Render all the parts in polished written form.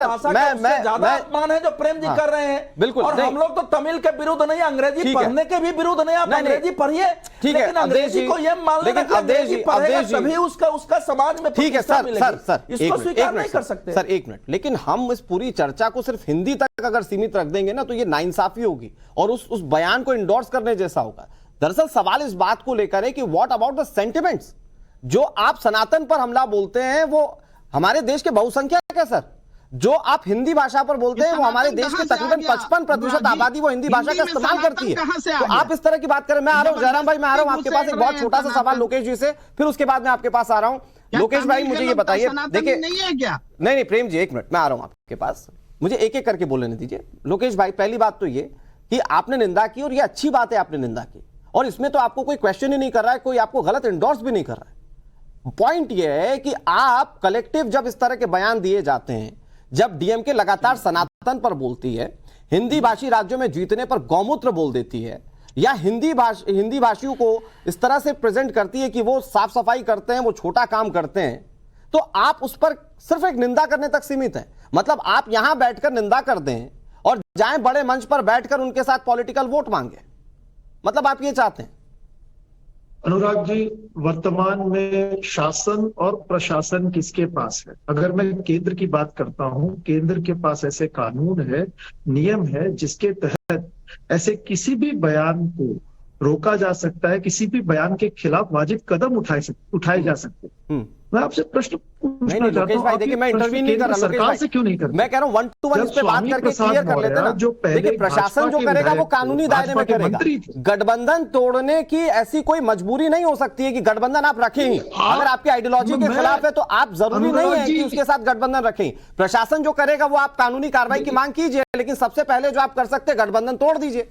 भाषा का उससे ज्यादा अपमान है जो प्रेम जी कर रहे हैं। बिल्कुल। और हम लोग तो तमिल के विरुद्ध नहीं, अंग्रेजी पढ़ने के भी विरुद्ध नहीं। आप अंग्रेजी पढ़िए, लेकिन अंग्रेजी को ये मान लेना कि अंग्रेजी पढ़ेगा तभी उसका समाज में ठीक है। सर इसको स्वीकार नहीं कर सकते। सर एक मिनट, लेकिन हम इस पूरी चर्चा को सिर्फ हिंदी तक अगर सीमित रख देंगे ना तो ये नाइंसाफी होगी और उस बयान को इंडोर्स करने जैसा होगा। दरअसल सवाल इस बात को लेकर है कि व्हाट अबाउट द सेंटिमेंट्स। जो आप सनातन पर हमला बोलते हैं वो हमारे देश के बहुसंख्यक है सर। जो आप हिंदी भाषा पर बोलते हैं वो हमारे देश के तकरीबन 55% आबादी वो हिंदी भाषा का इस्तेमाल करती है। तो आप इस तरह की बात करें। मैं आ रहा हूं जयराम भाई, मैं आ रहा हूं आपके पास एक बहुत छोटा सा सवाल लोकेश जी से, फिर उसके बाद मैं आपके पास आ रहा हूं। लोकेश भाई मुझे ये बताइए, देखिए नहीं प्रेम जी एक मिनट, मैं आ रहा हूं आपके पास, मुझे एक एक करके बोलने दीजिए। लोकेश भाई पहली बात तो ये कि आपने निंदा की और ये अच्छी बात है आपने निंदा की, और इसमें तो आपको कोई क्वेश्चन ही नहीं कर रहा है, कोई आपको गलत इंडोर्स भी नहीं कर रहा है। पॉइंट यह है कि आप कलेक्टिव जब इस तरह के बयान दिए जाते हैं, जब डीएमके लगातार सनातन पर बोलती है, हिंदी भाषी राज्यों में जीतने पर गौमूत्र बोल देती है, या हिंदी भाषियों को इस तरह से प्रेजेंट करती है कि वो साफ सफाई करते हैं, वो छोटा काम करते हैं, तो आप उस पर सिर्फ एक निंदा करने तक सीमित है। मतलब आप यहां बैठकर निंदा कर दें और जाएं बड़े मंच पर बैठकर उनके साथ पॉलिटिकल वोट मांगे, मतलब आप ये चाहते हैं? अनुराग जी, वर्तमान में शासन और प्रशासन किसके पास है? अगर मैं केंद्र की बात करता हूं, केंद्र के पास ऐसे कानून है, नियम है जिसके तहत ऐसे किसी भी बयान को रोका जा सकता है, किसी भी बयान के खिलाफ वाजिब कदम उठाए जा सकते हैं। मैं आपसे प्रश्न पूछना चाहता हूं, देखिए मैं इंटरव्यू नहीं कर रहा, सरकार से क्यों नहीं करते? मैं कह रहा हूं 1 to 1 इस पे बात करके क्लियर कर लेते हैं ना। जो देखिए प्रशासन जो करेगा वो कानूनी दायरे में करेगा। गठबंधन तोड़ने की ऐसी कोई मजबूरी नहीं हो सकती है कि गठबंधन आप रखें ही। अगर आपकी आइडियोलॉजी के खिलाफ है तो आप जरूरी नहीं है कि उसके साथ गठबंधन रखें। प्रशासन जो करेगा वो आप कानूनी कार्रवाई की मांग कीजिए, लेकिन सबसे पहले जो आप कर सकते हैं गठबंधन तोड़ दीजिए।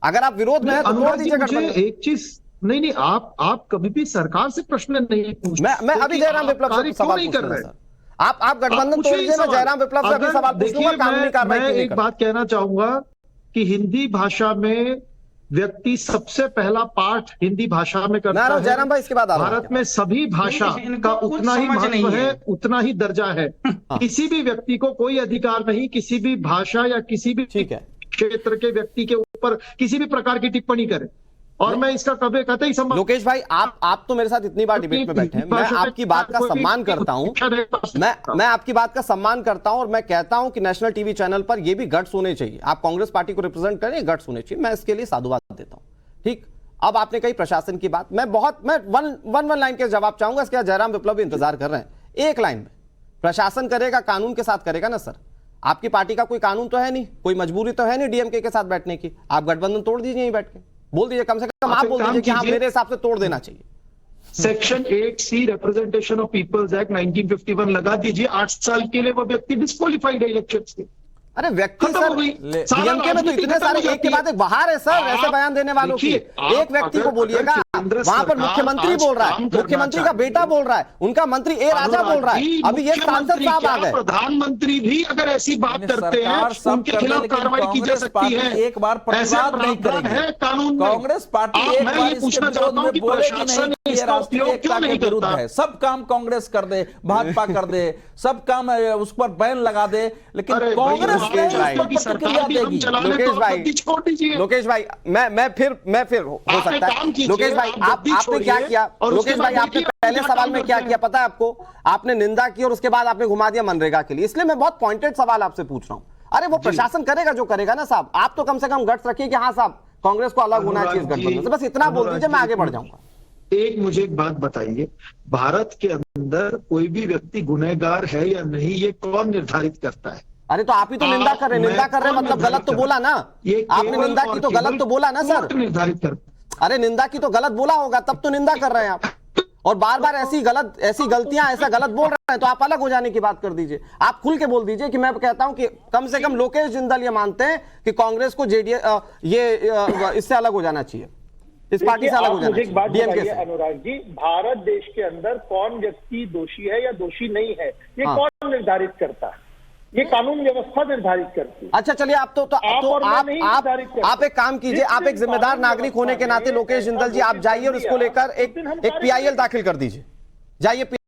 अगर आप विरोध में है तो तोड़ दीजिए गठबंधन। एक चीज नहीं, आप कभी भी सरकार से प्रश्न नहीं पूछते। मैं अभी जयराम विप्लव से सवाल पूछ रहा हूं। आप गठबंधन तोड़ दीजिए, मैं जयराम विप्लव से अभी सवाल पूछूंगा कानूनी कार्रवाई मैं एक बात कहना चाहूंगा कि हिंदी भाषा में व्यक्ति सबसे पहला पाठ हिंदी भाषा में करता है। जयराम भाई इसके बाद भारत में सभी भाषा का उतना ही महत्व है, उतना ही दर्जा है। किसी भी व्यक्ति को कोई अधिकार नहीं किसी भी भाषा या किसी भी क्षेत्र के व्यक्ति के ऊपर किसी भी प्रकार की टिप्पणी करे, और मैं इसका कभी कतई समझ। लोकेश भाई आप तो मेरे साथ इतनी बार डिबेट में बैठे हैं, मैं आपकी बात का सम्मान करता हूं, मैं आपकी बात का सम्मान करता हूं और मैं कहता हूं कि नेशनल टीवी चैनल पर ये भी गट्स होने चाहिए। आप कांग्रेस पार्टी को रिप्रेजेंट करें, गट्स होने चाहिए, मैं इसके लिए साधुवाद देता हूं। ठीक, अब आपने कही प्रशासन की बात, मैं वन लाइन के जवाब चाहूंगा, इसके जयराम विप्लव भी इंतजार कर रहे हैं। एक लाइन में, प्रशासन करेगा कानून के साथ करेगा ना सर। आपकी पार्टी का कोई कानून तो है नहीं, कोई मजबूरी तो है नहीं डीएमके के साथ बैठने की। आप गठबंधन तोड़ दीजिए, यहीं बैठ के बोल दीजिए, कम से कम आप बोल दीजिए कि हाँ मेरे हिसाब से तोड़ देना चाहिए। Section 8C representation of peoples act 1951 लगा दीजिए, 8 साल के लिए वो व्यक्ति डिस्क्वालिफाइड है इलेक्शन से। अरे व्यक्ति सर डीएमके में तो इतने सारे एक के बाद एक बाहर है सर, ऐसे बयान देने वालों की। एक व्यक्ति को बोलिएगा, वहां पर मुख्यमंत्री बोल रहा है, मुख्यमंत्री का बेटा बोल रहा है, उनका मंत्री ए राजा बोल रहा है, अभी ये सांसद साहब आ गए। प्रधानमंत्री भी अगर ऐसी बात करते हैं उनके खिलाफ कार्रवाई की जा सकती है। एक बार प्रतिवाद नहीं करेगी कानून। कांग्रेस पार्टी एक बार इसके विरोध में बोले कि नहीं ये राष्ट्रीय एकता के विरुद्ध है, सब काम कांग्रेस कर दे, भाजपा कर दे, सब काम उस पर बैन लगा दे, लेकिन कांग्रेस लोकेश भाई मैं फिर हो सकता है। लोकेश भाई आपने क्या किया? लोकेश भाई आपने पहले सवाल में क्या किया पता है आपको? आपने निंदा की और उसके बाद आपने घुमा दिया मनरेगा के लिए। इसलिए मैं बहुत पॉइंटेड सवाल आपसे पूछ रहा हूं। अरे वो प्रशासन करेगा जो करेगा ना साहब, आप तो कम से कम गट्स रखिए कि हाँ साहब कांग्रेस को अलग होना चाहिए गठबंधन से, बस इतना बोल दीजिए, मैं आगे बढ़ जाऊंगा। एक मुझे एक बात बताइए, भारत के अंदर कोई भी व्यक्ति गुनहगार है या नहीं ये कौन निर्धारित करता है? अरे तो आप ही तो निंदा कर रहे मतलब गलत तो बोला ना आपने, निंदा की तो गलत तो बोला ना सर, निर्धारित कर। अरे निंदा की तो गलत बोला होगा तब तो निंदा कर रहे हैं आप, और बार बार ऐसी गलतियां ऐसा गलत बोल रहे हैं तो आप अलग हो जाने की बात कर दीजिए। आप खुल के बोल दीजिए कि मैं कहता हूं कि कम से कम लोकेश जिंदाल ये मानते हैं कि कांग्रेस को ये इससे अलग हो जाना चाहिए, इस पार्टी से अलग हो जाना चाहिए डीएमके से। अनुराग जी, भारत देश के अंदर कौन व्यक्ति दोषी है या दोषी नहीं है ये कौन निर्धारित करता है? ये कानून व्यवस्था निर्धारित करती है। अच्छा चलिए, आप आप एक काम कीजिए, आप एक जिम्मेदार नागरिक होने के नाते लोकेश जिंदाल जी आप जाइए और इसको लेकर एक PIL दाखिल कर दीजिए, जाइए।